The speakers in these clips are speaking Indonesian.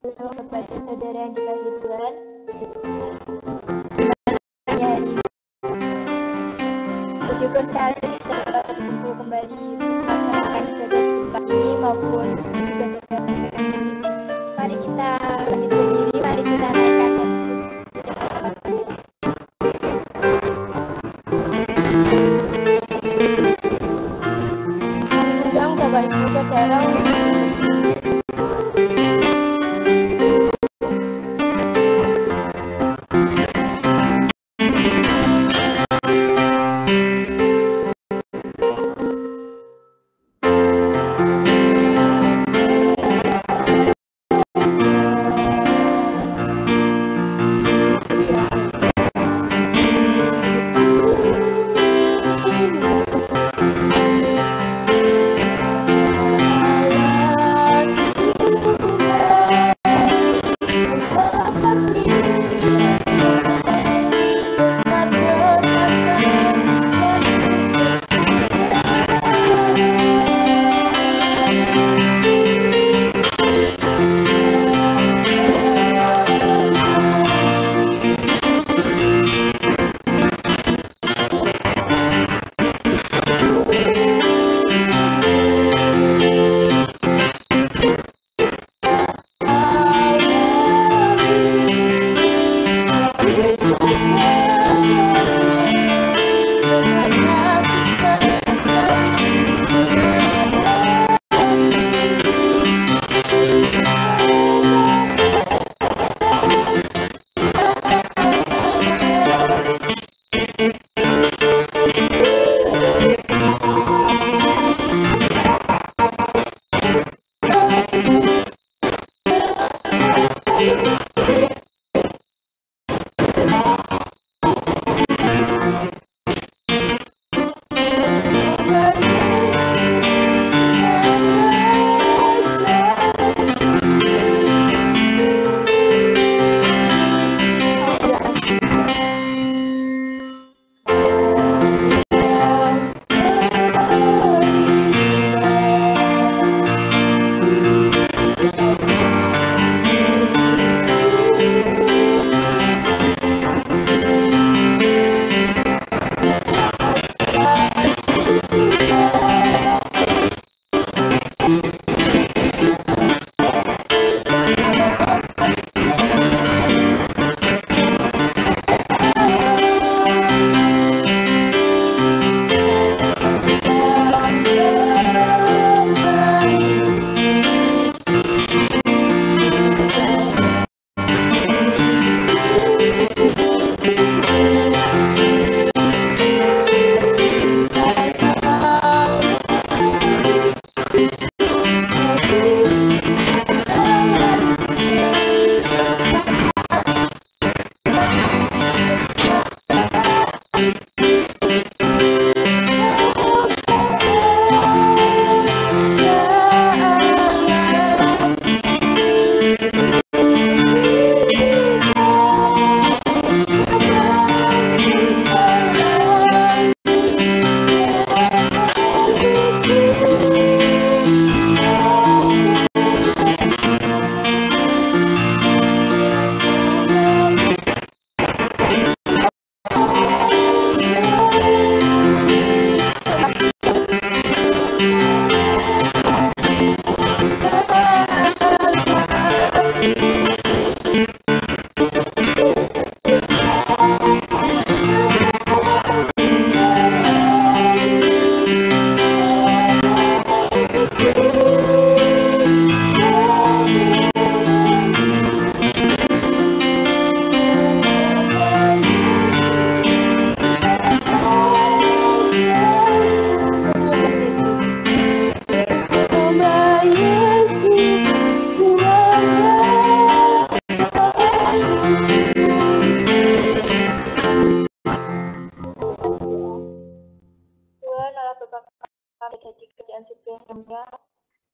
Halo kepada saudara yang dikasihi Tuhan. Hari ini bersyukur sekali kita dapat berkumpul kembali melaksanakan ibadah di tempat ini maupun ibadah sendiri. Mari kita bangkit berdiri, mari kita naikkan kami undang Bapak Ibu Saudara untuk bangkit berdiri.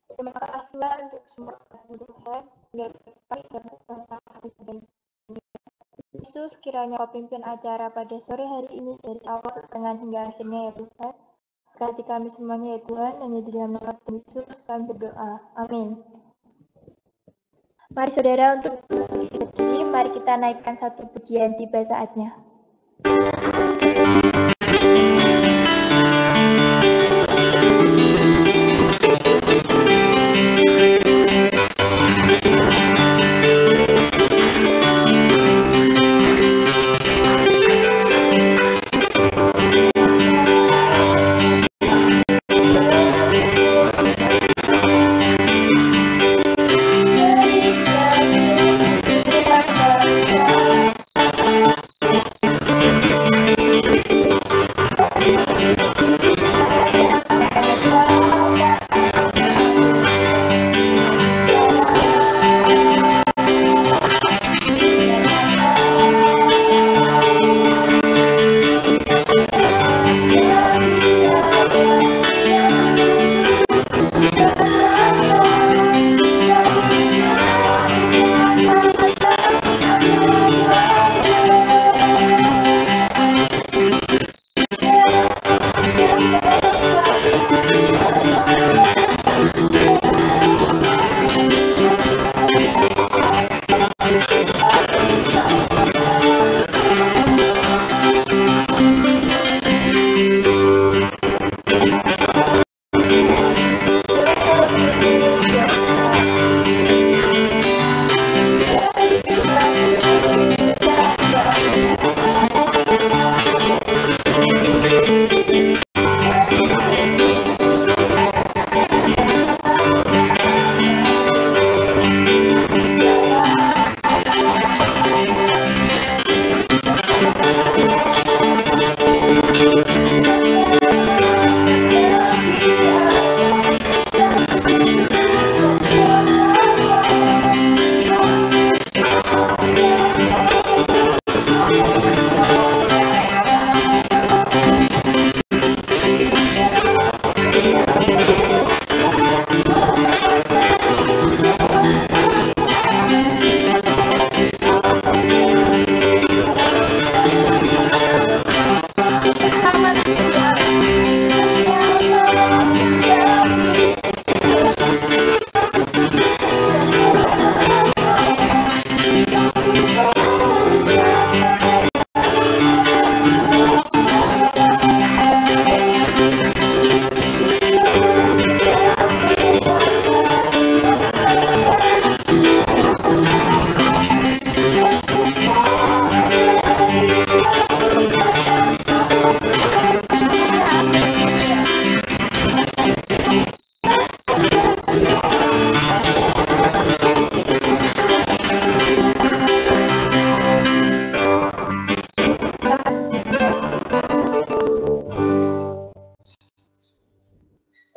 Terima kasih untuk semua Tuhan, sehingga kita dapat Yesus, kiranya Kau pimpin acara pada sore hari ini dari awal pertengahan hingga akhirnya ya Tuhan. Berkati kami semuanya ya Tuhan, hanya di dalam nama Yesus kami berdoa. Amin. Mari saudara untuk berdiri, mari kita naikkan satu pujian, tiba saatnya.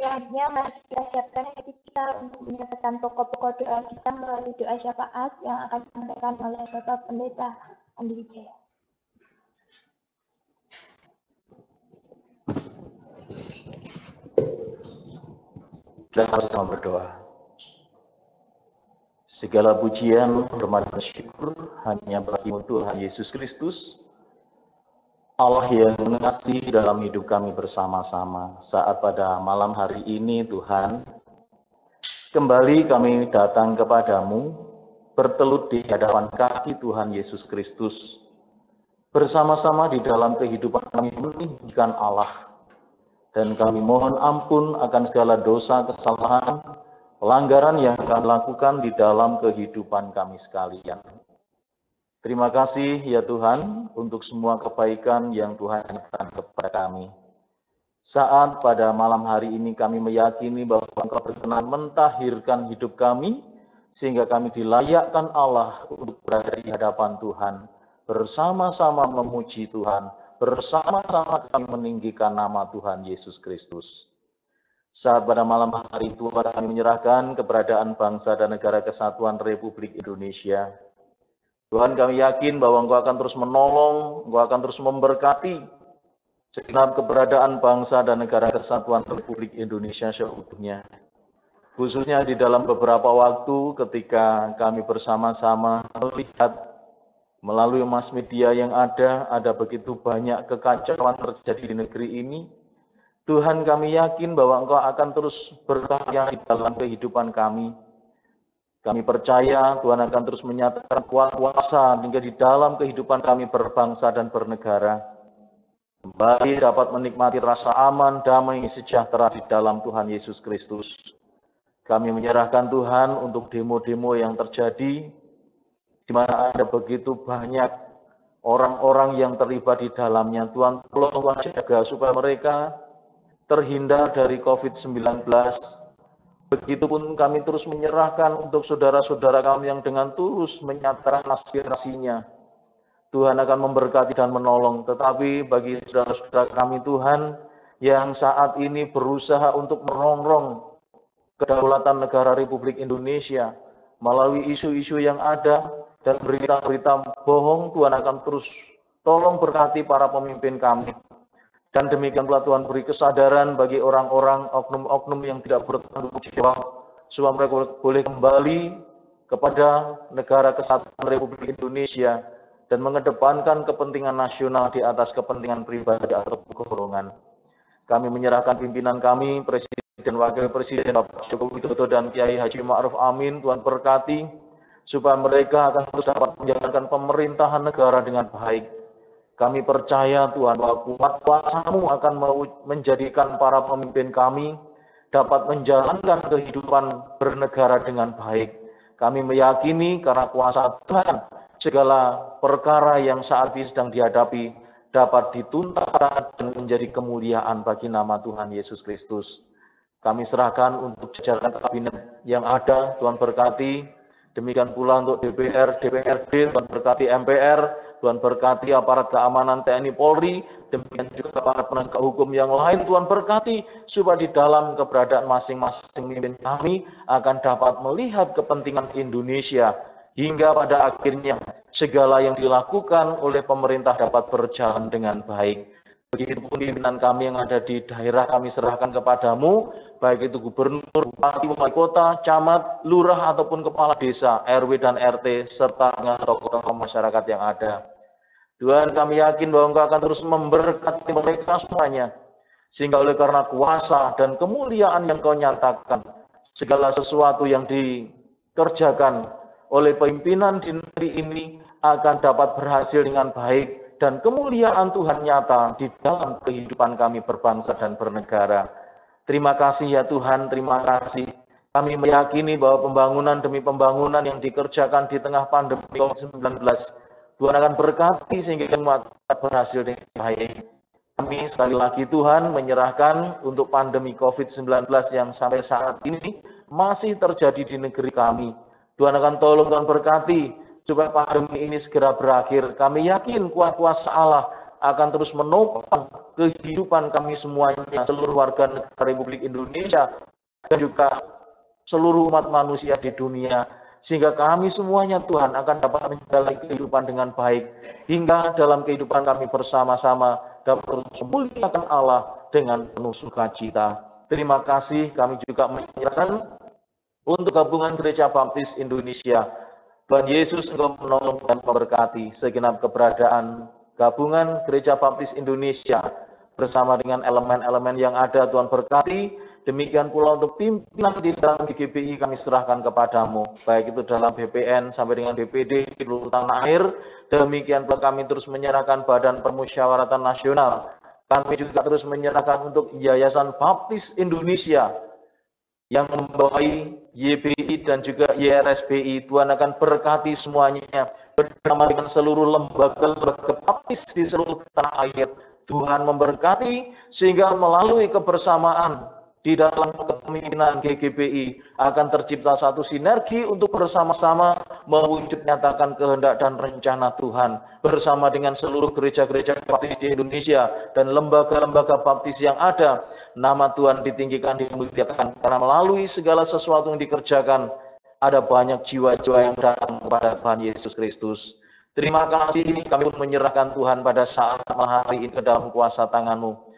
Selanjutnya, mari kita siapkan hati kita untuk menyatakan pokok-pokok doa kita melalui doa syafaat yang akan disampaikan oleh Bapak Pendeta Andi Wijaya. Kita sama berdoa. Segala pujian, hormat dan syukur hanya bagi Tuhan Yesus Kristus, Allah yang mengasihi dalam hidup kami bersama-sama. Saat pada malam hari ini Tuhan, kembali kami datang kepadamu, bertelut di hadapan kaki Tuhan Yesus Kristus. Bersama-sama di dalam kehidupan kami meninggikan Allah. Dan kami mohon ampun akan segala dosa, kesalahan, pelanggaran yang kami lakukan di dalam kehidupan kami sekalian. Terima kasih ya Tuhan untuk semua kebaikan yang Tuhan nyatakan kepada kami. Saat pada malam hari ini kami meyakini bahwa Engkau berkenan mentahirkan hidup kami, sehingga kami dilayakkan Allah untuk berada di hadapan Tuhan, bersama-sama memuji Tuhan, bersama-sama kami meninggikan nama Tuhan Yesus Kristus. Saat pada malam hari itu kami menyerahkan keberadaan bangsa dan negara kesatuan Republik Indonesia. Tuhan, kami yakin bahwa Engkau akan terus menolong, Engkau akan terus memberkati segenap keberadaan bangsa dan negara kesatuan Republik Indonesia seutuhnya. Khususnya di dalam beberapa waktu ketika kami bersama-sama melihat melalui mass media yang ada begitu banyak kekacauan terjadi di negeri ini. Tuhan, kami yakin bahwa Engkau akan terus berkarya di dalam kehidupan kami. Kami percaya Tuhan akan terus menyatakan kuasa hingga di dalam kehidupan kami berbangsa dan bernegara. Kembali dapat menikmati rasa aman, damai, sejahtera di dalam Tuhan Yesus Kristus. Kami menyerahkan Tuhan untuk demo-demo yang terjadi, di mana ada begitu banyak orang-orang yang terlibat di dalamnya. Tuhan tolong jaga supaya mereka terhindar dari COVID-19. Begitupun kami terus menyerahkan untuk saudara-saudara kami yang dengan tulus menyatakan aspirasinya. Tuhan akan memberkati dan menolong. Tetapi bagi saudara-saudara kami Tuhan yang saat ini berusaha untuk merongrong kedaulatan negara Republik Indonesia melalui isu-isu yang ada dan berita-berita bohong, Tuhan akan terus tolong berkati para pemimpin kami. Dan demikian pula Tuhan beri kesadaran bagi orang-orang, oknum-oknum yang tidak bertanggung jawab, supaya mereka boleh kembali kepada negara kesatuan Republik Indonesia dan mengedepankan kepentingan nasional di atas kepentingan pribadi atau golongan. Kami menyerahkan pimpinan kami, Presiden, Wakil Presiden, Bapak Joko Widodo dan Kiai Haji Ma'ruf Amin, Tuhan berkati, supaya mereka akan terus dapat menjalankan pemerintahan negara dengan baik. Kami percaya Tuhan bahwa kuasa-Mu akan menjadikan para pemimpin kami dapat menjalankan kehidupan bernegara dengan baik. Kami meyakini karena kuasa Tuhan, segala perkara yang saat ini sedang dihadapi dapat dituntaskan dan menjadi kemuliaan bagi nama Tuhan Yesus Kristus. Kami serahkan untuk jajaran kabinet yang ada, Tuhan berkati. Demikian pula untuk DPR, DPRD, Tuhan berkati MPR, Tuhan berkati aparat keamanan TNI Polri, demikian juga aparat penegak hukum yang lain, Tuhan berkati, supaya di dalam keberadaan masing-masing pemimpin kami akan dapat melihat kepentingan Indonesia, hingga pada akhirnya segala yang dilakukan oleh pemerintah dapat berjalan dengan baik. Begitupun pimpinan kami yang ada di daerah kami serahkan kepadamu, baik itu gubernur, bupati, wali kota, camat, lurah, ataupun kepala desa, RW dan RT, serta dengan tokoh-tokoh masyarakat yang ada. Tuhan, kami yakin bahwa Engkau akan terus memberkati mereka semuanya, sehingga oleh karena kuasa dan kemuliaan yang Kau nyatakan, segala sesuatu yang dikerjakan oleh pimpinan di negeri ini akan dapat berhasil dengan baik, dan kemuliaan Tuhan nyata di dalam kehidupan kami berbangsa dan bernegara. Terima kasih ya Tuhan, terima kasih. Kami meyakini bahwa pembangunan demi pembangunan yang dikerjakan di tengah pandemi COVID-19, Tuhan akan berkati sehingga semua berhasil dengan baik. Kami sekali lagi Tuhan menyerahkan untuk pandemi COVID-19 yang sampai saat ini masih terjadi di negeri kami. Tuhan akan tolong dan berkati supaya pandemi ini segera berakhir. Kami yakin kuasa Allah akan terus menopang kehidupan kami semuanya, seluruh warga negara Republik Indonesia, dan juga seluruh umat manusia di dunia. Sehingga kami semuanya Tuhan akan dapat menjalani kehidupan dengan baik, hingga dalam kehidupan kami bersama-sama dapat terus memuliakan Allah dengan penuh sukacita. Terima kasih, kami juga menyerahkan untuk Gabungan Gereja Baptis Indonesia. Tuhan Yesus Engkau menolong dan memberkati segenap keberadaan Gabungan Gereja Baptis Indonesia bersama dengan elemen-elemen yang ada. Tuhan berkati. Demikian pula untuk pimpinan di dalam GGBI kami serahkan kepadamu, baik itu dalam BPN sampai dengan DPD di seluruh tanah air. Demikian pula kami terus menyerahkan Badan Permusyawaratan Nasional. Kami juga terus menyerahkan untuk Yayasan Baptis Indonesia yang membawahi YBI dan juga YRSBI. Tuhan akan berkati semuanya bersama dengan seluruh lembaga-lembaga baptis di seluruh tanah air. Tuhan memberkati sehingga melalui kebersamaan di dalam kepemimpinan GGBI akan tercipta satu sinergi untuk bersama-sama mewujud nyatakan kehendak dan rencana Tuhan bersama dengan seluruh gereja-gereja baptis di Indonesia dan lembaga-lembaga baptis yang ada. Nama Tuhan ditinggikan, dimuliakan, karena melalui segala sesuatu yang dikerjakan ada banyak jiwa-jiwa yang datang kepada Tuhan Yesus Kristus. Terima kasih, kami pun menyerahkan Tuhan pada saat hari ini ke dalam kuasa tangan-Mu.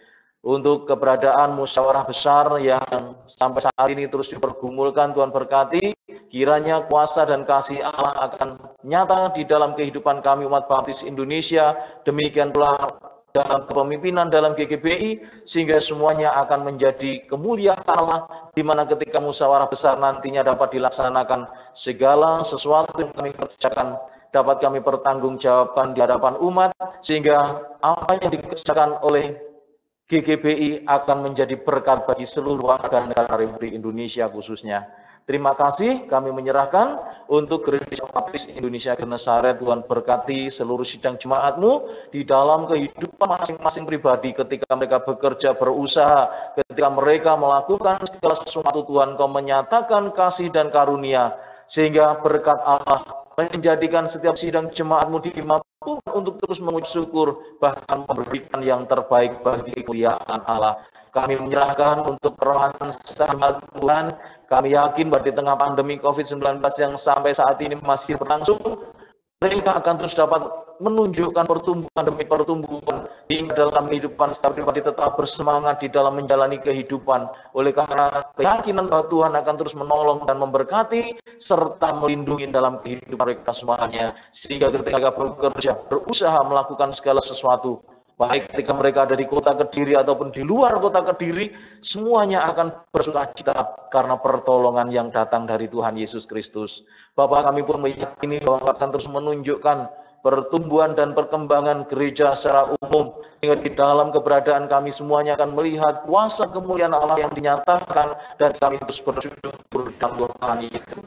Untuk keberadaan musyawarah besar yang sampai saat ini terus dipergumulkan, Tuhan berkati, kiranya kuasa dan kasih Allah akan nyata di dalam kehidupan kami umat baptis Indonesia, demikian pula dalam kepemimpinan dalam GGBI, sehingga semuanya akan menjadi kemuliaan Allah di mana ketika musyawarah besar nantinya dapat dilaksanakan, segala sesuatu yang kami kerjakan dapat kami pertanggungjawabkan di hadapan umat, sehingga apa yang dikerjakan oleh GGBI akan menjadi berkat bagi seluruh warga negara Republik Indonesia khususnya. Terima kasih, kami menyerahkan untuk Gereja Baptis Indonesia Genesaret. Tuhan berkati seluruh sidang jemaat-Mu di dalam kehidupan masing-masing pribadi ketika mereka bekerja, berusaha, ketika mereka melakukan segala sesuatu. Tuhan, Kau menyatakan kasih dan karunia, sehingga berkat Allah menjadikan setiap sidang jemaat-Mu dimampukan untuk terus mengucap syukur, bahkan memberikan yang terbaik bagi kemuliaan Allah. Kami menyerahkan untuk perorangan sahabat Tuhan. Kami yakin bahwa di tengah pandemi COVID-19 yang sampai saat ini masih berlangsung, mereka akan terus dapat menunjukkan pertumbuhan demi pertumbuhan hingga dalam kehidupan setiap pribadi tetap bersemangat di dalam menjalani kehidupan. Oleh karena keyakinan bahwa Tuhan akan terus menolong dan memberkati serta melindungi dalam kehidupan mereka semuanya, sehingga ketika bekerja, berusaha melakukan segala sesuatu, baik ketika mereka ada di kota Kediri ataupun di luar kota Kediri, semuanya akan bersukacita karena pertolongan yang datang dari Tuhan Yesus Kristus. Bapak, kami pun meyakini bahwa akan terus menunjukkan pertumbuhan dan perkembangan gereja secara umum, sehingga di dalam keberadaan kami semuanya akan melihat kuasa kemuliaan Allah yang dinyatakan, dan kami terus bersyukur dan Tuhan Yesus.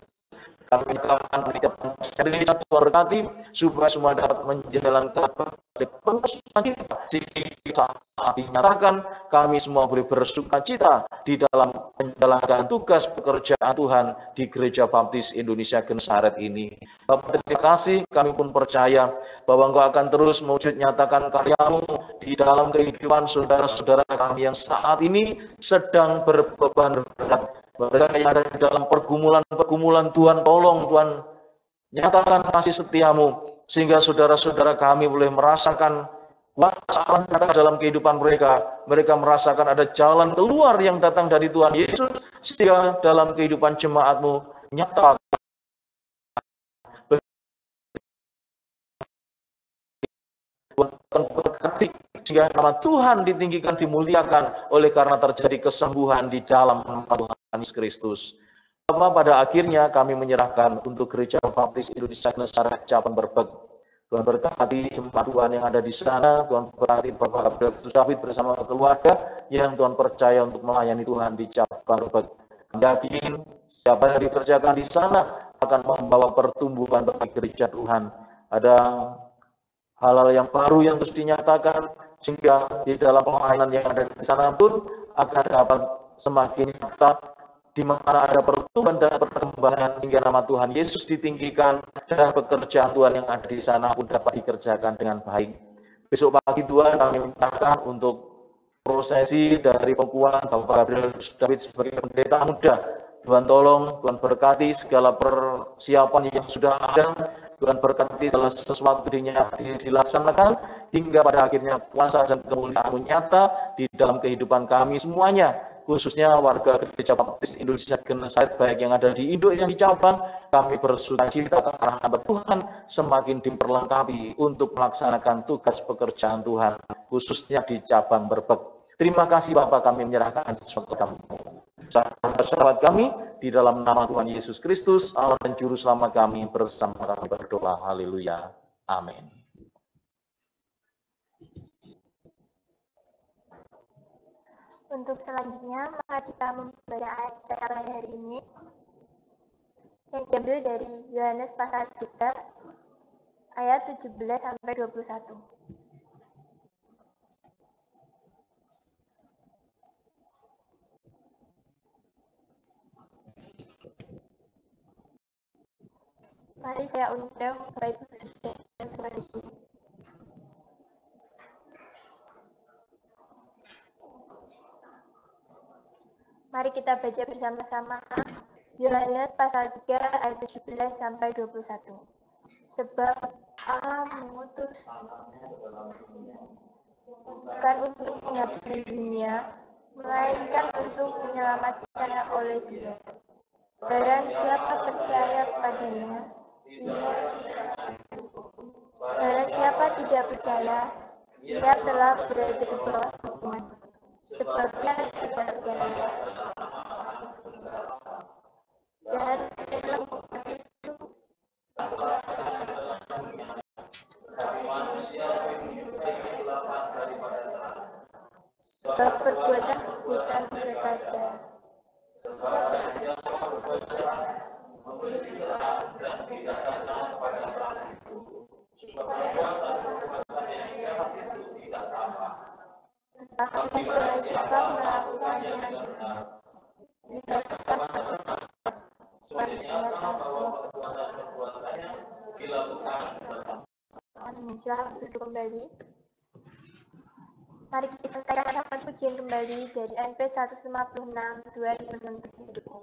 Kami akan menitipkan gereja Tuhan berkati supaya semua dapat menjalankan sukacita, sehingga saat dinyatakan kami semua boleh bersukacita di dalam menjalankan tugas pekerjaan Tuhan di Gereja Baptis Indonesia Genesaret ini. Bapak, terima kasih, kami pun percaya bahwa Engkau akan terus mewujud nyatakan karya-Mu di dalam kehidupan saudara-saudara kami yang saat ini sedang berbeban berat. Mereka yang ada di dalam pergumulan-pergumulan, Tuhan tolong, Tuhan nyatakan kasih setia-Mu, sehingga saudara-saudara kami boleh merasakan kuasa Allah dalam kehidupan mereka. Mereka merasakan ada jalan keluar yang datang dari Tuhan Yesus, sehingga dalam kehidupan jemaat-Mu nyata berkati, sehingga nama Tuhan ditinggikan, dimuliakan oleh karena terjadi kesembuhan di dalam nama Tuhan Yesus Kristus. Bapak, pada akhirnya kami menyerahkan untuk Gereja Baptis Indonesia Genesaret cabang Berbek. Tuhan berkati jemaat Tuhan yang ada di sana. Tuhan berkati Bapak Gabriel David bersama keluarga yang Tuhan percaya untuk melayani Tuhan di cabang Berbek. Kami yakin siapa yang dikerjakan di sana akan membawa pertumbuhan bagi gereja Tuhan. Ada hal-hal yang baru yang terus dinyatakan, sehingga di dalam pelayanan yang ada di sana pun akan dapat semakin nyata, di mana ada pertumbuhan dan perkembangan, sehingga nama Tuhan Yesus ditinggikan dan pekerjaan Tuhan yang ada di sana pun dapat dikerjakan dengan baik. Besok pagi Tuhan kami mintakan untuk prosesi dari pengukuhan Bapak Gabriel David sebagai pendeta muda. Tuhan tolong, Tuhan berkati segala persiapan yang sudah ada. Tuhan berkati segala sesuatu dilaksanakan, hingga pada akhirnya kuasa dan kemuliaan nyata di dalam kehidupan kami semuanya, khususnya warga Gereja Baptis Indonesia Genesaret, baik yang ada di induk yang di cabang. Kami bersukacita karena hamba Tuhan semakin diperlengkapi untuk melaksanakan tugas pekerjaan Tuhan, khususnya di cabang Berbek. Terima kasih Bapak, kami menyerahkan sesuatu kami. Sahabat kami, di dalam nama Tuhan Yesus Kristus, Allah dan Juru Selamat kami, bersama kami berdoa. Haleluya. Amin. Untuk selanjutnya, mari kita membaca ayat secara hari ini yang diambil dari Yohanes pasal 3 ayat 17 sampai 21. Mari saya undang Bapak Ibu Saudara yang berbahagia. Mari kita baca bersama-sama Yohanes pasal 3 ayat 17 sampai 21. Sebab Allah mengutus bukan untuk menghakimi dunia, melainkan untuk menyelamatkannya oleh Dia. Barang siapa percaya kepadanya, barang siapa tidak percaya, ia telah berada di bawah hukuman, sebab ia tidak percaya sebab perbuatan mereka jahat. Tetapi dengan sikap melakukan yang benar, mereka tetap silahkan duduk kembali. Mari kita katakan pujian kembali dari NP 156 2000 untuk hidupmu.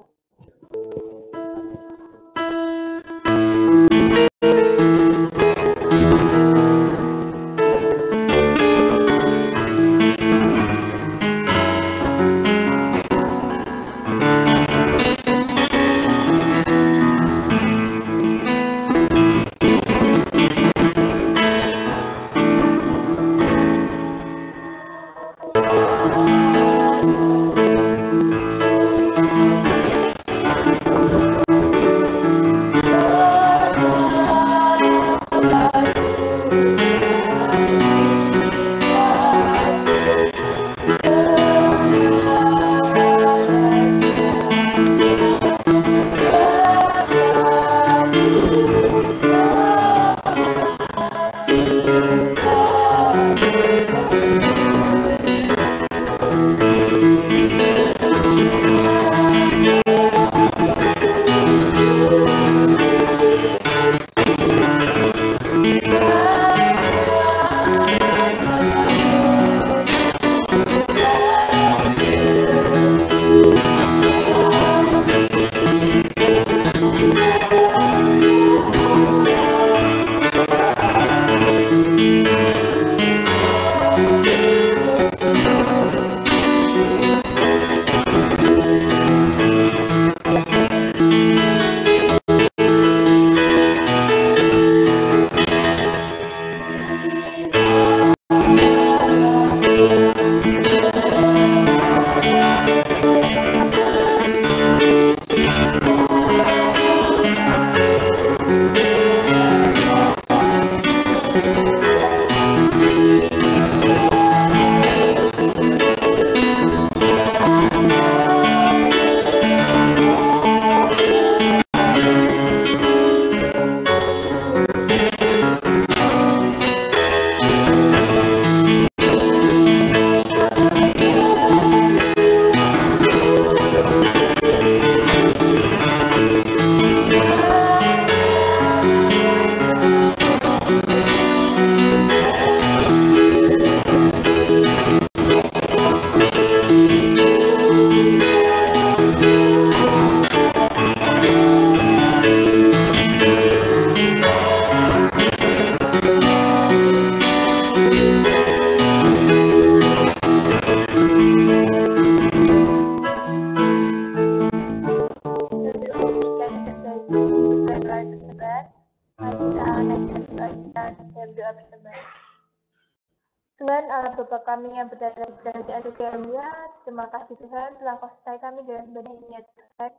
Tuhan Allah Bapa kami yang berada di kerajaan surga, terima kasih Tuhan telah Kau sertai kami dalam ibadah ini ya Tuhan.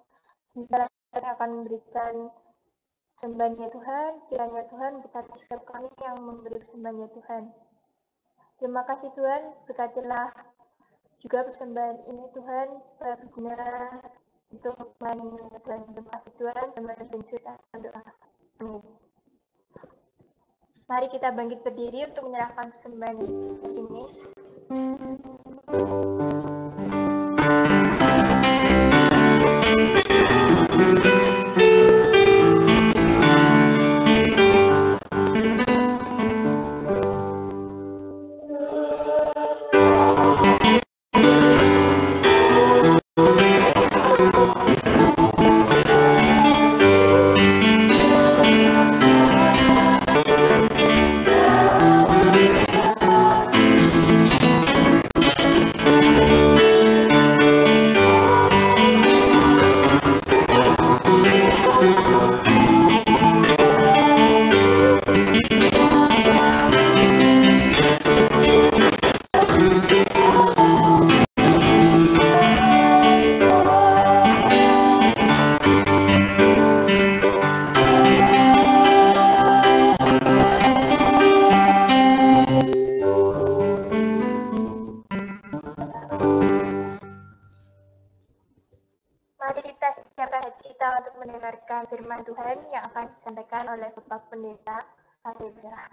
Sebentar kami akan memberikan persembahan ya Tuhan, kiranya Tuhan berkati setiap kami yang memberi persembahan ya Tuhan. Terima kasih Tuhan, berkatilah juga persembahan ini Tuhan supaya berguna untuk melayani Tuhan. Terima kasih Tuhan, dalam nama Yesus akan doa. Amin. Mari kita bangkit berdiri untuk menyerahkan persembahan ini. mendengarkan firman Tuhan yang akan disampaikan oleh Bapak Pendeta Ari Jera.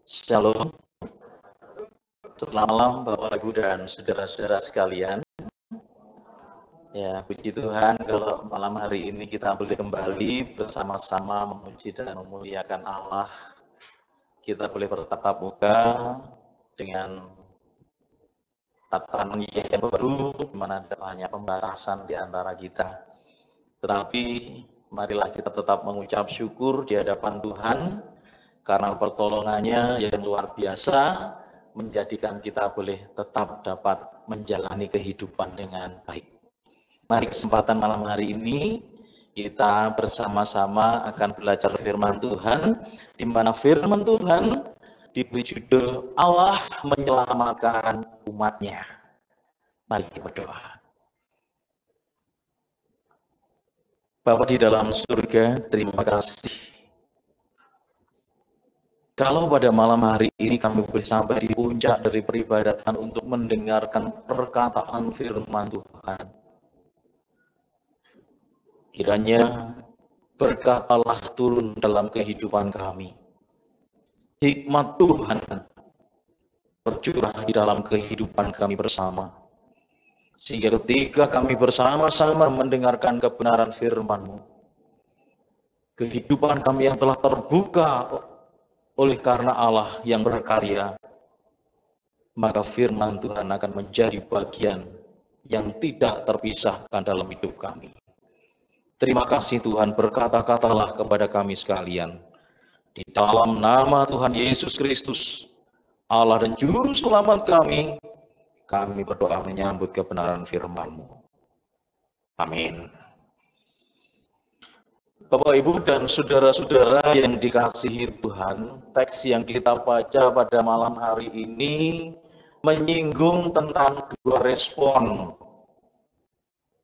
Shalom. Selamat malam Bapak Ibu dan saudara-saudara sekalian. Ya, puji Tuhan kalau malam hari ini kita boleh kembali bersama-sama memuji dan memuliakan Allah. Kita boleh bertatap muka dengan tatanan yang baru, di mana ada banyak pembatasan di antara kita. Tetapi marilah kita tetap mengucap syukur di hadapan Tuhan, karena pertolongannya yang luar biasa menjadikan kita boleh tetap dapat menjalani kehidupan dengan baik. Mari kesempatan malam hari ini kita bersama-sama akan belajar firman Tuhan, di mana firman Tuhan diberi judul Allah menyelamatkan umatnya. Mari kita berdoa. Bapa di dalam surga, terima kasih. Kalau pada malam hari ini kami boleh sampai di puncak dari peribadatan untuk mendengarkan perkataan firman Tuhan. Kiranya berkat Allah turun dalam kehidupan kami. Hikmat Tuhan bercurah di dalam kehidupan kami bersama. Sehingga ketika kami bersama-sama mendengarkan kebenaran firman-Mu, kehidupan kami yang telah terbuka oleh karena Allah yang berkarya, maka firman Tuhan akan menjadi bagian yang tidak terpisahkan dalam hidup kami. Terima kasih Tuhan, berkata-katalah kepada kami sekalian. Di dalam nama Tuhan Yesus Kristus, Allah dan Juru Selamat kami berdoa menyambut kebenaran firman-Mu. Amin. Bapak, Ibu, dan saudara-saudara yang dikasihi Tuhan, teks yang kita baca pada malam hari ini menyinggung tentang dua respon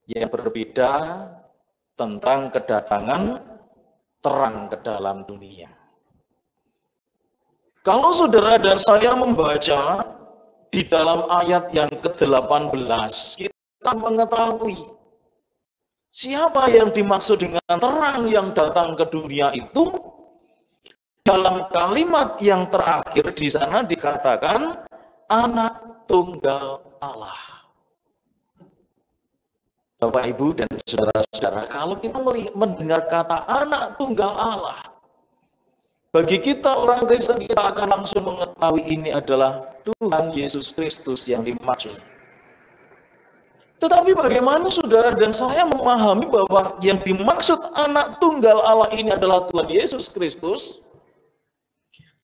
yang berbeda tentang kedatangan terang ke dalam dunia. Kalau saudara dan saya membaca di dalam ayat yang ke-18, kita mengetahui siapa yang dimaksud dengan terang yang datang ke dunia itu. Dalam kalimat yang terakhir di sana dikatakan anak tunggal Allah. Bapak, Ibu, dan saudara-saudara, kalau kita mendengar kata anak tunggal Allah, bagi kita orang Kristen, kita akan langsung mengetahui ini adalah Tuhan Yesus Kristus yang dimaksud. Tetapi bagaimana saudara dan saya memahami bahwa yang dimaksud anak tunggal Allah ini adalah Tuhan Yesus Kristus?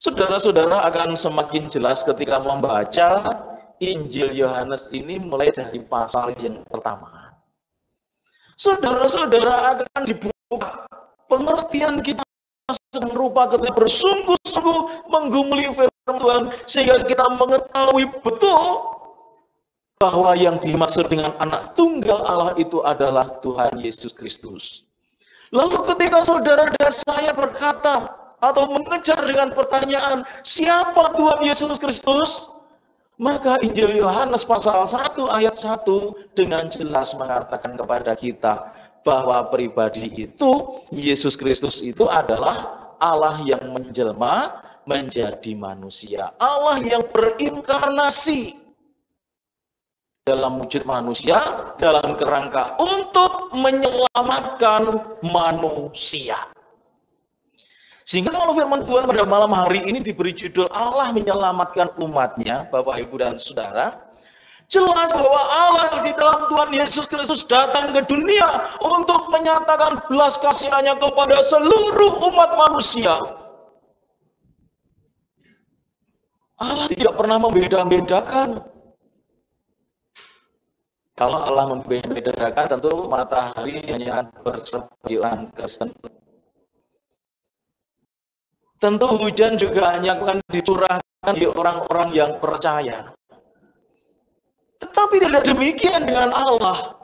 Saudara-saudara akan semakin jelas ketika membaca Injil Yohanes ini mulai dari pasal yang pertama. Saudara-saudara akan dibuka pengertian kita sedang rupa ketika bersungguh-sungguh menggumuli firman Tuhan, sehingga kita mengetahui betul bahwa yang dimaksud dengan anak tunggal Allah itu adalah Tuhan Yesus Kristus. Lalu ketika saudara dan saya berkata atau mengejar dengan pertanyaan, siapa Tuhan Yesus Kristus? Maka Injil Yohanes pasal 1 ayat 1 dengan jelas mengatakan kepada kita bahwa pribadi itu, Yesus Kristus itu adalah Allah yang menjelma menjadi manusia. Allah yang berinkarnasi dalam wujud manusia, dalam kerangka untuk menyelamatkan manusia. Sehingga kalau firman Tuhan pada malam hari ini diberi judul Allah menyelamatkan umatnya, Bapak, Ibu, dan Saudara, jelas bahwa Allah di dalam Tuhan Yesus Kristus datang ke dunia untuk menyatakan belas kasihannya kepada seluruh umat manusia. Allah tidak pernah membeda-bedakan. Kalau Allah membeda-bedakan, tentu matahari hanya akan berserpihan Kristen. Tentu hujan juga hanya akan dicurahkan bagi orang-orang yang percaya. Tetapi tidak demikian dengan Allah.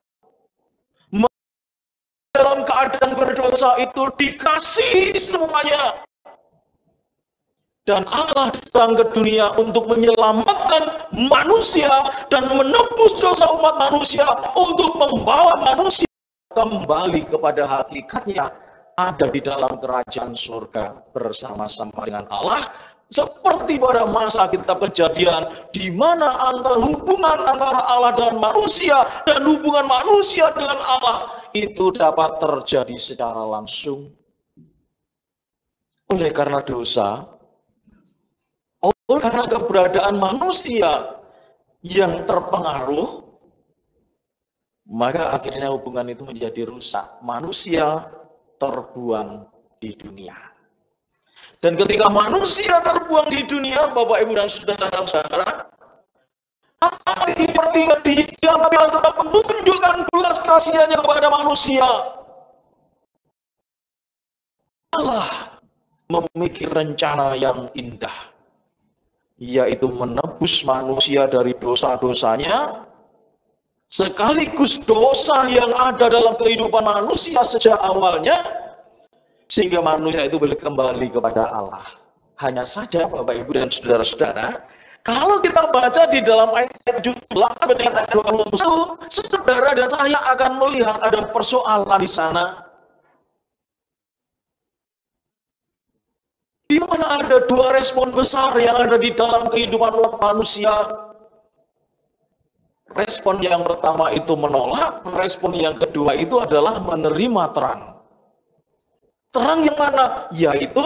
Dalam keadaan berdosa itu dikasih semuanya. Dan Allah datang ke dunia untuk menyelamatkan manusia dan menebus dosa umat manusia, untuk membawa manusia kembali kepada hakikatnya, ada di dalam kerajaan surga bersama-sama dengan Allah, seperti pada masa kitab Kejadian, di mana hubungan antara Allah dan manusia dan hubungan manusia dengan Allah itu dapat terjadi secara langsung. Oleh karena dosa, karena keberadaan manusia yang terpengaruh, maka akhirnya hubungan itu menjadi rusak. Manusia terbuang di dunia. Dan ketika manusia terbuang di dunia, Bapak, Ibu, dan saudara-saudara, seperti dia tetap menunjukkan belas kasihannya kepada manusia. Allah memiliki rencana yang indah, yaitu menebus manusia dari dosa-dosanya, sekaligus dosa yang ada dalam kehidupan manusia sejak awalnya, sehingga manusia itu boleh kembali kepada Allah. Hanya saja, Bapak, Ibu, dan saudara-saudara, kalau kita baca di dalam ayat 17 dan ayat 21, saudara dan saya akan melihat ada persoalan di sana. Di mana ada dua respon besar yang ada di dalam kehidupan manusia. Respon yang pertama itu menolak, respon yang kedua itu adalah menerima terang. Terang yang mana? Yaitu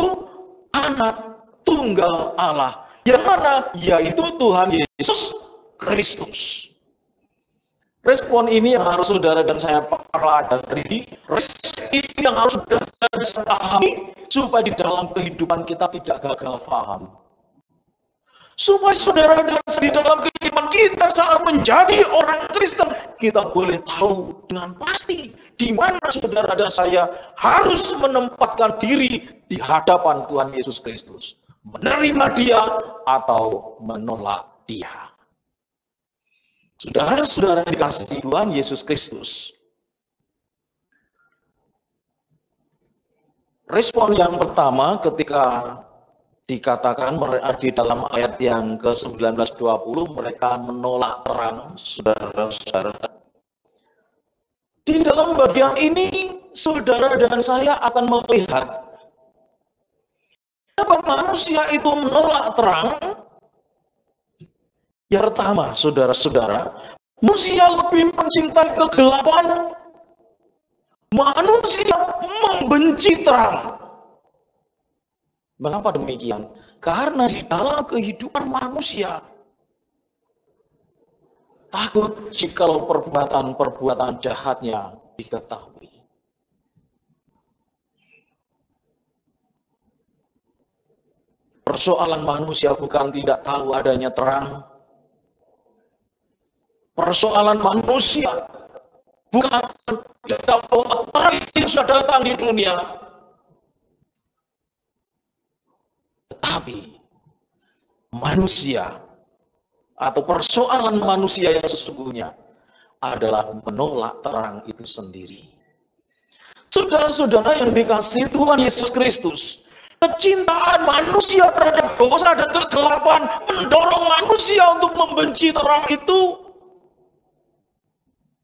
anak tunggal Allah. Yang mana? Yaitu Tuhan Yesus Kristus. Respon ini yang harus saudara dan saya pelajari. Respon ini yang harus saudara bisa pahami, supaya di dalam kehidupan kita tidak gagal paham. Supaya saudara dan saya di dalam kehidupan kita saat menjadi orang Kristen, kita boleh tahu dengan pasti di mana saudara dan saya harus menempatkan diri di hadapan Tuhan Yesus Kristus. Menerima Dia atau menolak Dia. Saudara-saudara yang dikasihi Tuhan Yesus Kristus, respon yang pertama ketika dikatakan di dalam ayat yang ke-19-20, mereka menolak terang, saudara-saudara. Di dalam bagian ini, saudara dan saya akan melihat kenapa manusia itu menolak terang. Yang pertama, saudara-saudara, manusia lebih mencintai kegelapan. Manusia membenci terang. Mengapa demikian? Karena di dalam kehidupan manusia takut jikalau perbuatan-perbuatan jahatnya diketahui. Persoalan manusia bukan tidak tahu adanya terang. Persoalan manusia bukan tidak tahu terang yang sudah datang di dunia. Tetapi manusia atau persoalan manusia yang sesungguhnya adalah menolak terang itu sendiri. Saudara-saudara yang dikasihi Tuhan Yesus Kristus, kecintaan manusia terhadap dosa dan kegelapan mendorong manusia untuk membenci terang itu.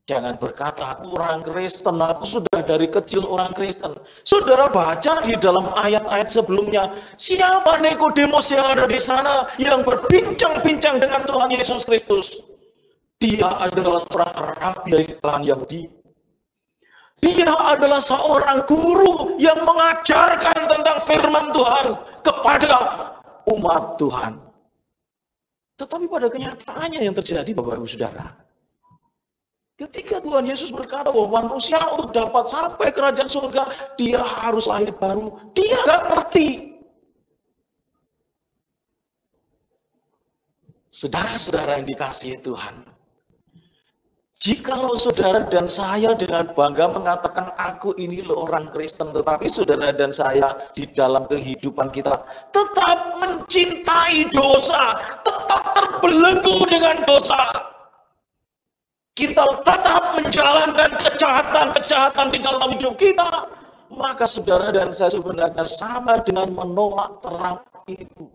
Jangan berkata, aku orang Kristen, aku sudah dari kecil orang Kristen. Saudara baca di dalam ayat-ayat sebelumnya, siapa Nikodemus yang ada di sana yang berbincang-bincang dengan Tuhan Yesus Kristus? Dia adalah seorang rabi dari kalangan Yahudi. Dia adalah seorang guru yang mengajarkan tentang firman Tuhan kepada umat Tuhan. Tetapi pada kenyataannya yang terjadi, Bapak Ibu Saudara, ketika Tuhan Yesus berkata bahwa manusia untuk dapat sampai kerajaan surga, dia harus lahir baru. Dia nggak ngerti. Saudara-saudara yang dikasihi Tuhan, Jikalau saudara dan saya dengan bangga mengatakan aku ini loh orang Kristen, tetapi saudara dan saya di dalam kehidupan kita tetap mencintai dosa, tetap terbelenggu dengan dosa. Kita tetap menjalankan kejahatan-kejahatan di dalam hidup kita, maka saudara dan saya sebenarnya sama dengan menolak terang itu.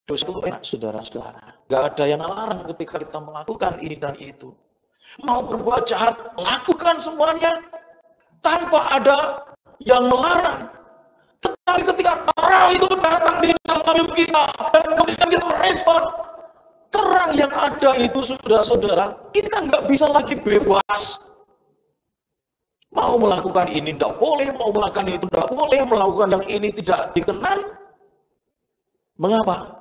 Dosa itu enak, saudara-saudara. Gak ada yang melarang ketika kita melakukan ini dan itu. Mau berbuat jahat, lakukan semuanya tanpa ada yang melarang. Tetapi ketika terang itu datang di dalam hidup kita, dan kemudian kita merespon, terang yang ada itu, saudara-saudara, kita nggak bisa lagi bebas. Mau melakukan ini tidak boleh, mau melakukan itu tidak boleh, melakukan yang ini tidak dikenal. Mengapa?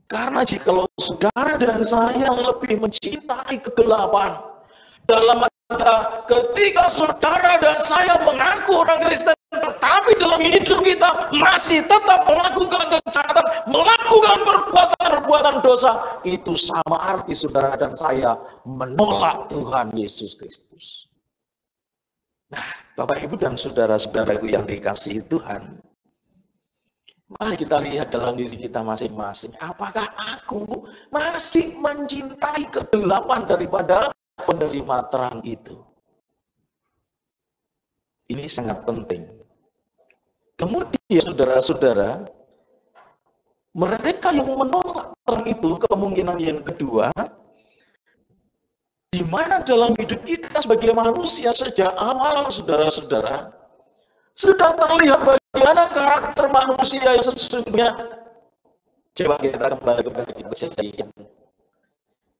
Karena jikalau saudara dan saya lebih mencintai kegelapan, dalam kata ketika saudara dan saya mengaku orang Kristen, tetapi dalam hidup kita masih tetap melakukan kejahatan, melakukan perbuatan-perbuatan dosa, itu sama arti saudara dan saya menolak Tuhan Yesus Kristus. Nah, Bapak Ibu dan saudara-saudaraku yang dikasihi Tuhan, mari kita lihat dalam diri kita masing-masing. Apakah aku masih mencintai kegelapan daripada penerima terang itu? Ini sangat penting. Kemudian saudara-saudara, mereka yang menolak terang itu, kemungkinan yang kedua, di mana dalam hidup kita sebagai manusia sejak awal, saudara-saudara, sudah terlihat bagaimana karakter manusia yang sesungguhnya. Coba kita kembali kepada kejadian.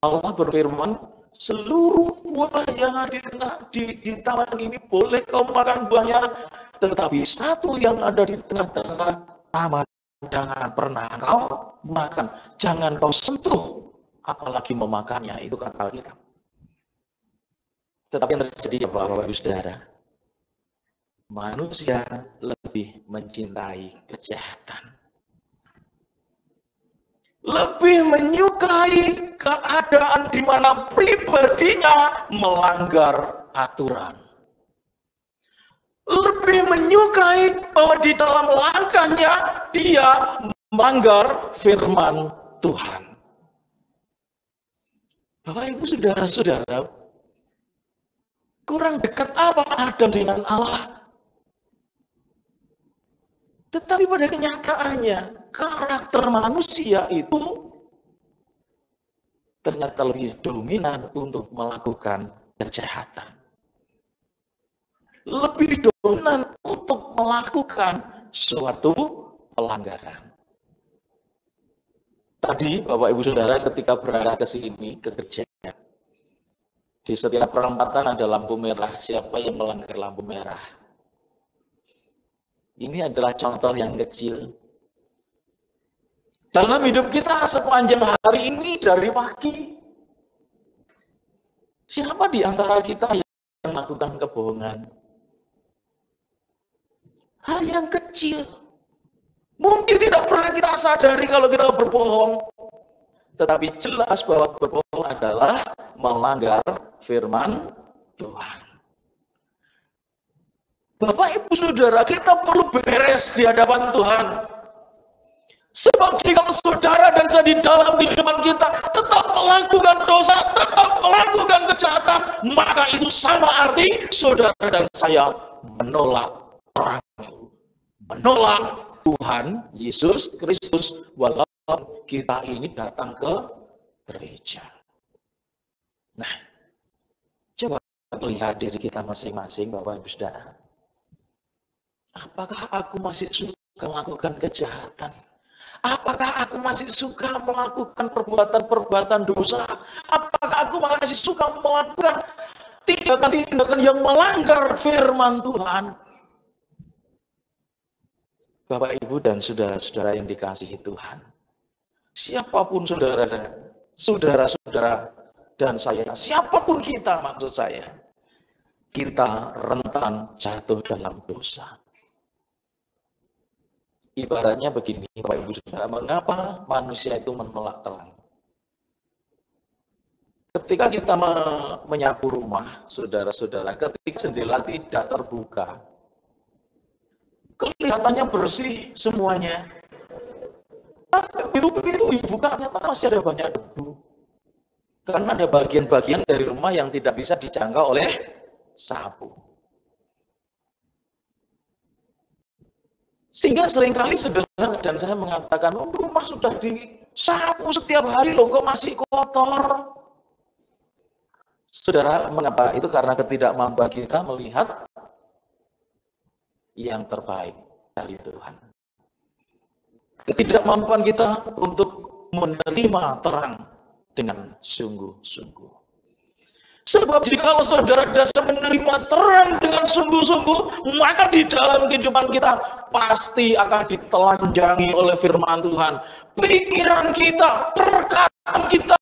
Allah berfirman, seluruh buah yang ada di taman ini boleh kau makan buahnya, tetapi satu yang ada di tengah-tengah taman jangan pernah kau makan, jangan kau sentuh, apalagi memakannya. Itu kata Alkitab. Tetapi yang terjadi, Bapak Ibu Saudara, manusia lebih mencintai kejahatan, lebih menyukai keadaan di mana pribadinya melanggar aturan, lebih menyukai bahwa di dalam langkahnya dia melanggar firman Tuhan. Bapak Ibu Saudara-saudara, kurang dekat apa Adam dengan Allah? Tetapi pada kenyataannya, karakter manusia itu ternyata lebih dominan untuk melakukan kejahatan. Lebih dominan untuk melakukan suatu pelanggaran. Tadi Bapak Ibu Saudara ketika berangkat ke sini, ke gereja, di setiap perempatan ada lampu merah. Siapa yang melanggar lampu merah? Ini adalah contoh yang kecil. Dalam hidup kita sepanjang hari ini dari pagi, siapa di antara kita yang melakukan kebohongan? Hal yang kecil. Mungkin tidak pernah kita sadari kalau kita berbohong. Tetapi jelas bahwa berbohong adalah melanggar firman Tuhan. Bapak Ibu Saudara, kita perlu beres di hadapan Tuhan. Sebab jika saudara dan saya di dalam kehidupan kita tetap melakukan dosa, tetap melakukan kejahatan, maka itu sama arti saudara dan saya menolak orang itu. Menolak Tuhan Yesus Kristus walaupun kita ini datang ke gereja. Nah, coba lihat diri kita masing-masing, Bapak Ibu Saudara. Apakah aku masih suka melakukan kejahatan? Apakah aku masih suka melakukan perbuatan-perbuatan dosa? Apakah aku masih suka melakukan tindakan-tindakan yang melanggar firman Tuhan? Bapak, Ibu, dan saudara-saudara yang dikasihi Tuhan, siapapun saudara-saudara dan saya, siapapun kita maksud saya, kita rentan jatuh dalam dosa. Ibaratnya begini, Bapak Ibu Saudara, mengapa manusia itu menolak terang? Ketika kita menyapu rumah, saudara-saudara, ketika jendela tidak terbuka, kelihatannya bersih semuanya. Pintu dibuka, ternyata masih ada banyak debu. Karena ada bagian-bagian dari rumah yang tidak bisa dijangkau oleh sapu. Sehingga seringkali saudara dan saya mengatakan, rumah sudah disapu setiap hari loh, kok masih kotor. Saudara, mengapa? Itu karena ketidakmampuan kita melihat yang terbaik dari Tuhan. Ketidakmampuan kita untuk menerima terang dengan sungguh-sungguh. Sebab jika saudara dan saya menerima terang dengan sungguh-sungguh, maka di dalam kehidupan kita pasti akan ditelanjangi oleh firman Tuhan. Pikiran kita, perkataan kita,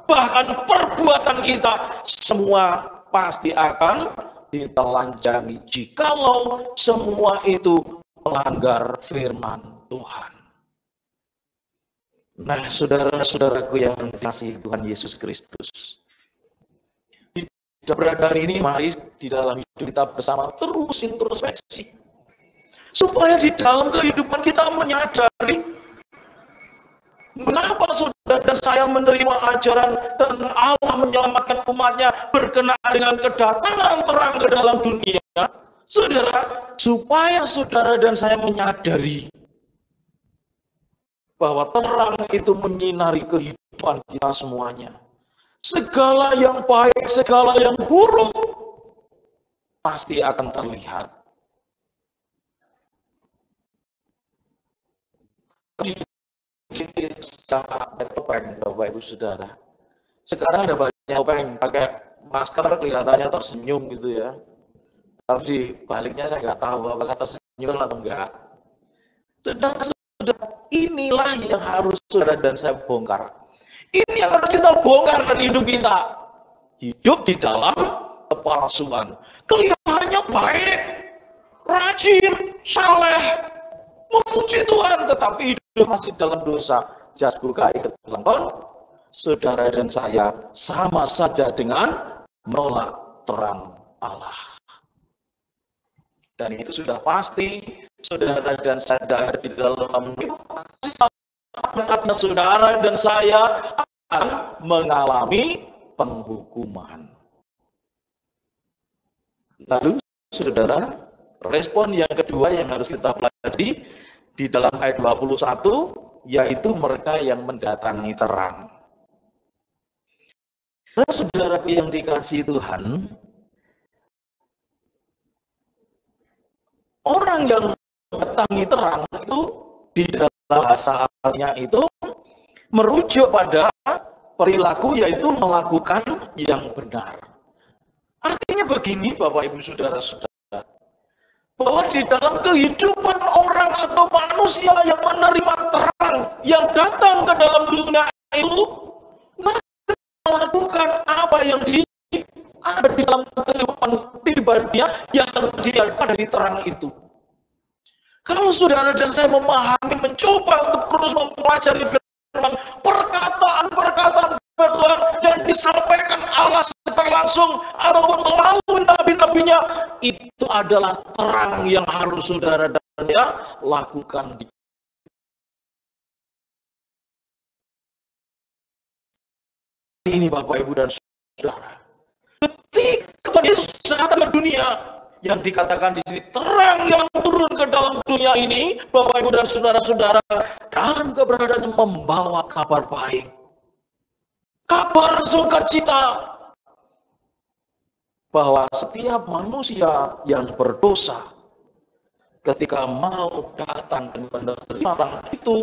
bahkan perbuatan kita, semua pasti akan ditelanjangi jikalau semua itu melanggar firman Tuhan. Nah, saudara-saudaraku yang dikasihi Tuhan Yesus Kristus, di berada hari ini, mari di dalam hidup kita bersama terus introspeksi, supaya di dalam kehidupan kita menyadari mengapa saudara dan saya menerima ajaran tentang Allah menyelamatkan umatnya berkenaan dengan kedatangan terang ke dalam dunia. Saudara, supaya saudara dan saya menyadari bahwa terang itu menyinari kehidupan kita semuanya. Segala yang baik, segala yang buruk pasti akan terlihat. Topeng, Bapak Ibu Saudara. Sekarang ada banyak topeng pakai masker kelihatannya tersenyum gitu ya. Tapi di baliknya saya nggak tahu apakah tersenyum atau enggak. Saudara, inilah yang harus saudara dan saya bongkar. Ini yang harus kita bongkar dari hidup kita. Hidup di dalam kepalsuan. Kelihatannya baik, rajin, saleh, memuji Tuhan, tetapi hidup masih dalam dosa. Jas buka ikat pelengkon, saudara dan saya sama saja dengan menolak terang Allah. Dan itu sudah pasti, saudara dan saya ada di dalam karena saudara dan saya akan mengalami penghukuman. Lalu, saudara, respon yang kedua yang harus kita pelajari di dalam ayat 21, yaitu mereka yang mendatangi terang. Nah, saudara yang dikasihi Tuhan, orang yang mendatangi terang itu di dalam bahasa aslinya itu merujuk pada perilaku, yaitu melakukan yang benar. Artinya begini, Bapak Ibu Saudara-saudara, bahwa di dalam kehidupan orang atau manusia yang menerima terang, yang datang ke dalam dunia itu, maka melakukan apa yang ada di dalam kehidupan pribadinya yang dia ada di terang itu. Kalau saudara dan saya memahami, mencoba untuk terus mempelajari firman, perkataan-perkataan Tuhan yang disampaikan Allah secara langsung ataupun melalui nabi-nabinya, itu adalah terang yang harus saudara dan saya lakukan. Ini Bapak Ibu dan saudara, ketika Yesus datang ke dunia, yang dikatakan di sini terang yang turun ke dalam dunia ini, Bapak Ibu dan saudara-saudara, dalam keberadaan membawa kabar baik, kabar sukacita, bahwa setiap manusia yang berdosa, ketika mau datang dan menerima terang itu,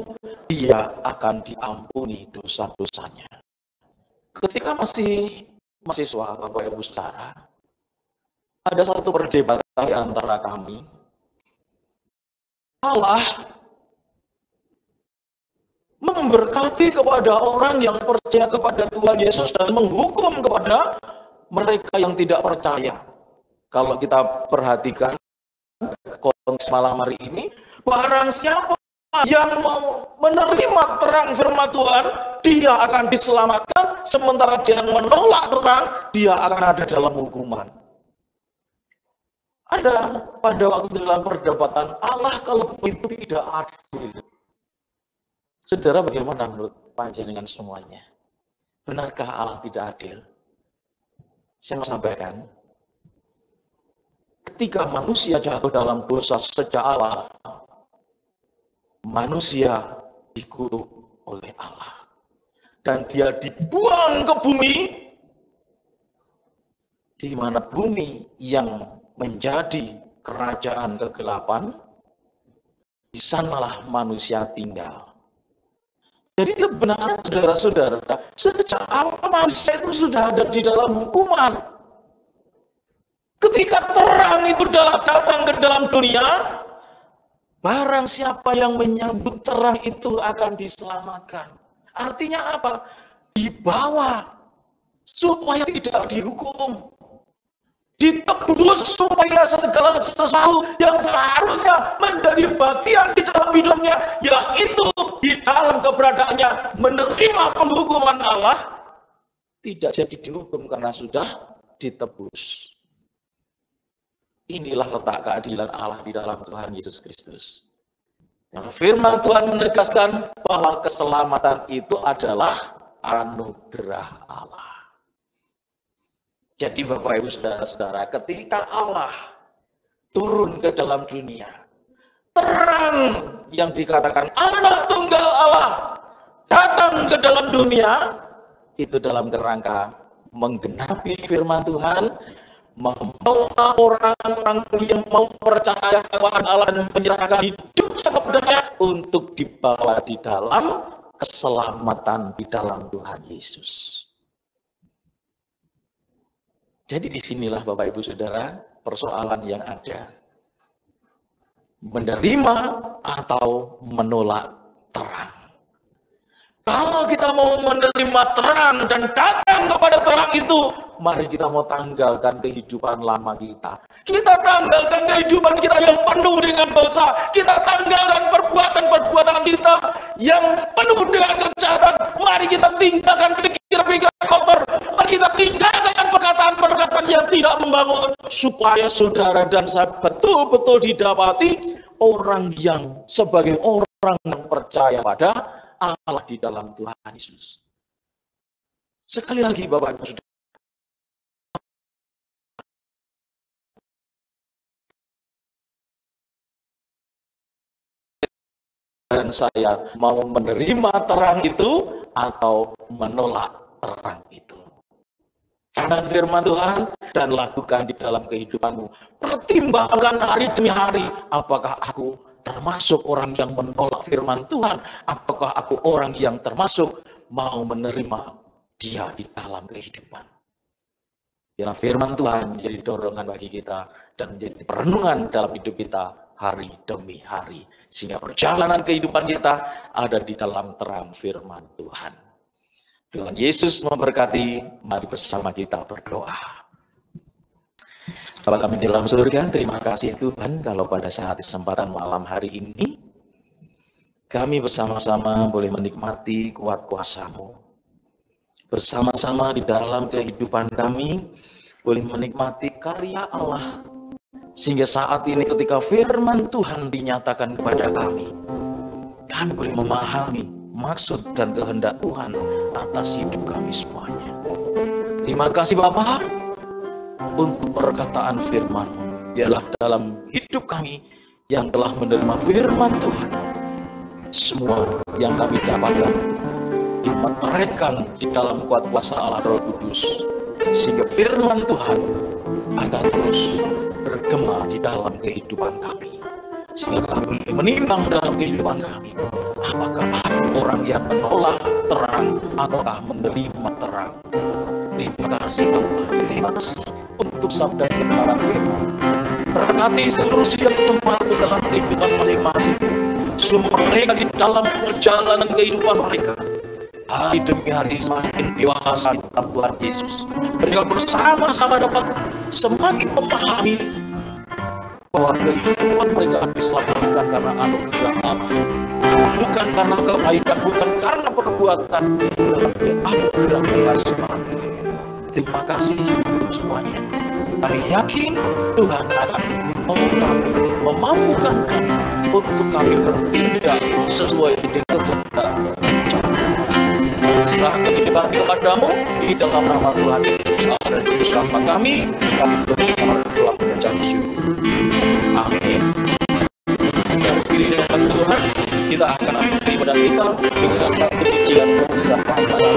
dia akan diampuni dosa-dosanya. Ketika masih mahasiswa, Bapak Ibu Saudara, ada satu perdebatan di antara kami. Allah memberkati kepada orang yang percaya kepada Tuhan Yesus dan menghukum kepada mereka yang tidak percaya. Kalau kita perhatikan konteks malam hari ini, barang siapa yang menerima terang firman Tuhan, dia akan diselamatkan, sementara dia menolak terang, dia akan ada dalam hukuman. Ada pada waktu dalam perdebatan, Allah kalau itu tidak adil. Saudara, bagaimana menurut panjenengan semuanya? Benarkah Allah tidak adil? Saya mau sampaikan, ketika manusia jatuh dalam dosa sejak awal, manusia dikutuk oleh Allah. Dan dia dibuang ke bumi, di mana bumi yang menjadi kerajaan kegelapan, di sanalah manusia tinggal. Jadi sebenarnya saudara-saudara, sejak awal manusia itu sudah ada di dalam hukuman. Ketika terang itu datang ke dalam dunia, barang siapa yang menyambut terang itu akan diselamatkan. Artinya apa? Dibawa supaya tidak dihukum. Ditebus supaya segala sesuatu yang seharusnya menjadi bagian di dalam hidupnya, yaitu di dalam keberadaannya menerima penghukuman Allah, tidak jadi dihukum karena sudah ditebus. Inilah letak keadilan Allah di dalam Tuhan Yesus Kristus. Yang firman Tuhan menegaskan bahwa keselamatan itu adalah anugerah Allah. Jadi Bapak Ibu Saudara-saudara, ketika Allah turun ke dalam dunia, terang yang dikatakan Anak Tunggal Allah datang ke dalam dunia, itu dalam kerangka menggenapi firman Tuhan, membawa orang-orang yang mau percaya kepada Allah dan menyerahkan hidupnya kepadanya untuk dibawa di dalam keselamatan di dalam Tuhan Yesus. Jadi disinilah Bapak Ibu Saudara persoalan yang ada. Menerima atau menolak terang. Kalau kita mau menerima terang dan datang kepada terang itu, mari kita mau tanggalkan kehidupan lama kita. Kita tanggalkan kehidupan kita yang penuh dengan dosa. Kita tanggalkan perbuatan-perbuatan kita yang penuh dengan kejahatan. Mari kita tinggalkan pikiran-pikiran kotor. Mari kita tinggalkan perkataan-perkataan yang tidak membangun. Supaya saudara dan saya betul-betul didapati orang yang sebagai orang yang percaya pada Allah di dalam Tuhan Yesus. Sekali lagi Bapak Ibu Saudara, dan saya mau menerima terang itu atau menolak terang itu. Jangan firman Tuhan dan lakukan di dalam kehidupanmu. Pertimbangkan hari demi hari, apakah aku termasuk orang yang menolak firman Tuhan, apakah aku orang yang termasuk mau menerima Dia di dalam kehidupan. Biarlah firman Tuhan menjadi dorongan bagi kita dan menjadi perenungan dalam hidup kita hari demi hari, sehingga perjalanan kehidupan kita ada di dalam terang firman Tuhan. Tuhan Yesus memberkati. Mari bersama kita berdoa. Bapa kami di dalam surga, terima kasih Tuhan kalau pada saat kesempatan malam hari ini kami bersama-sama boleh menikmati kuat kuasa-Mu. Bersama-sama di dalam kehidupan kami boleh menikmati karya Allah. Sehingga saat ini ketika firman Tuhan dinyatakan kepada kami boleh memahami maksud dan kehendak Tuhan atas hidup kami semuanya. Terima kasih Bapa untuk perkataan firman-Mu. Biarlah dalam hidup kami yang telah menerima firman Tuhan, semua yang kami dapatkan dimeteraikan di dalam kuat kuasa Allah Roh Kudus, sehingga firman Tuhan akan terus bergema di dalam kehidupan kami, sehingga kami boleh menimbang dalam kehidupan kami, apakah orang yang menolak terang ataukah menerima terang. Terima kasih Bapak, terima kasih untuk sabda kebenaran firman. Berkati seluruh siap tempat dalam kehidupan masing-masing, semua mereka di dalam perjalanan kehidupan mereka, hari demi hari semakin dewasa di dalam Tuhan Yesus. Mereka bersama-sama dapat semakin memahami bahwa kehidupan mereka diselamatkan karena anugerah Allah. Bukan karena kebaikan, bukan karena perbuatan, tetapi anugerah Allah semata. Terima kasih semuanya. Kami yakin Tuhan akan memampukan kami untuk kami bertindak sesuai dengan kehendak. Serahkan kehidupan kepadamu di dalam nama Tuhan Yesus dan Juru Selamat kami bersama dalam mengucap syukur. Amin. Dari diri dengan Tuhan, kita akan akhiri ibadah kita dengan satu pujian bersama kami.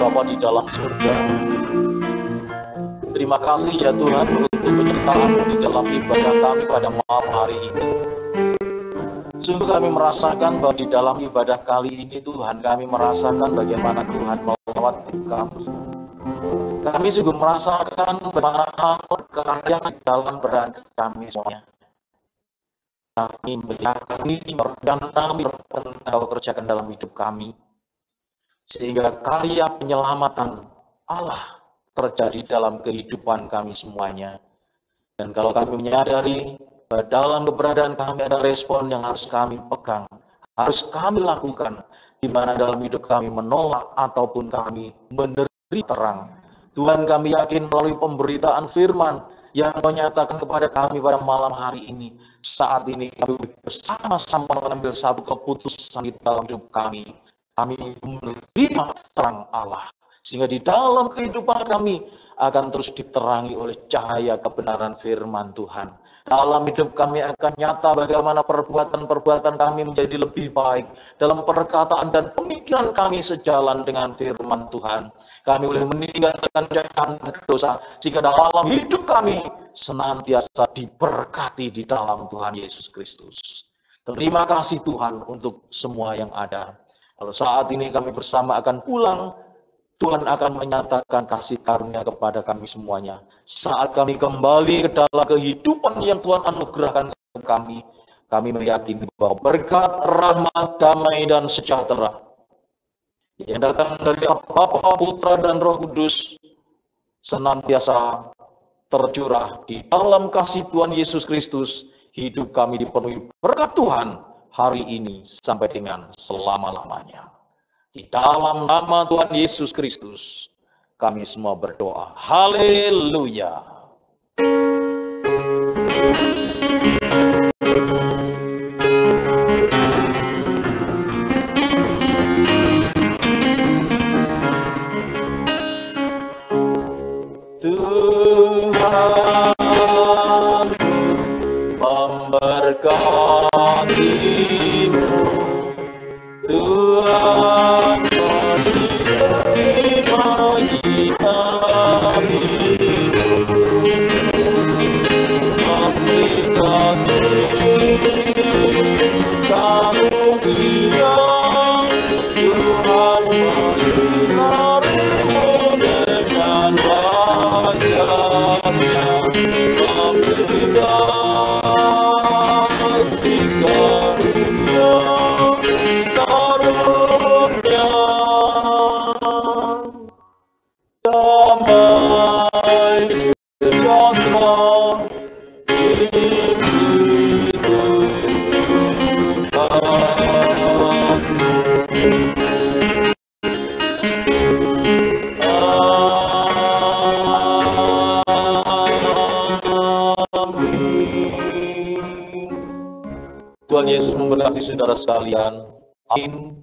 Bapa di dalam surga, Terima kasih ya Tuhan untuk penyertaan di dalam ibadah kami pada malam hari ini. Sungguh kami merasakan bahwa di dalam ibadah kali ini Tuhan, kami merasakan bagaimana Tuhan melawat kami. Kami sungguh merasakan bagaimana kekaryan di dalam peran kami semuanya. Kami meyakini dan kami Engkau kerjakan dalam hidup kami. Sehingga karya penyelamatan Allah terjadi dalam kehidupan kami semuanya. Dan kalau kami menyadari bahwa dalam keberadaan kami ada respon yang harus kami pegang, harus kami lakukan, di mana dalam hidup kami menolak ataupun kami menerima terang. Tuhan, kami yakin melalui pemberitaan firman yang menyatakan kepada kami pada malam hari ini, saat ini kami bersama-sama mengambil satu keputusan di dalam hidup kami. Kami menerima terang Allah, sehingga di dalam kehidupan kami akan terus diterangi oleh cahaya kebenaran firman Tuhan. Dalam hidup kami akan nyata bagaimana perbuatan-perbuatan kami menjadi lebih baik. Dalam perkataan dan pemikiran kami sejalan dengan firman Tuhan. Kami boleh meninggalkan kejahatan dan dosa, sehingga dalam hidup kami senantiasa diberkati di dalam Tuhan Yesus Kristus. Terima kasih Tuhan untuk semua yang ada. Kalau saat ini kami bersama akan pulang, Tuhan akan menyatakan kasih karunia kepada kami semuanya. Saat kami kembali ke dalam kehidupan yang Tuhan anugerahkan kepada kami meyakini bahwa berkat, rahmat, damai, dan sejahtera yang datang dari Bapa, Putra, dan Roh Kudus senantiasa tercurah di dalam kasih Tuhan Yesus Kristus. Hidup kami dipenuhi berkat Tuhan hari ini sampai dengan selama-lamanya. Di dalam nama Tuhan Yesus Kristus, kami semua berdoa. Haleluya. Tuhan memberkatimu. Tuhan memberkati kami, memberi kasih karunia. Tuhan menyinarimu dengan wajah-Nya, memberi kasih karunia. Damai sejahtera Tuhan Yesus memberkati saudara sekalian. Amin.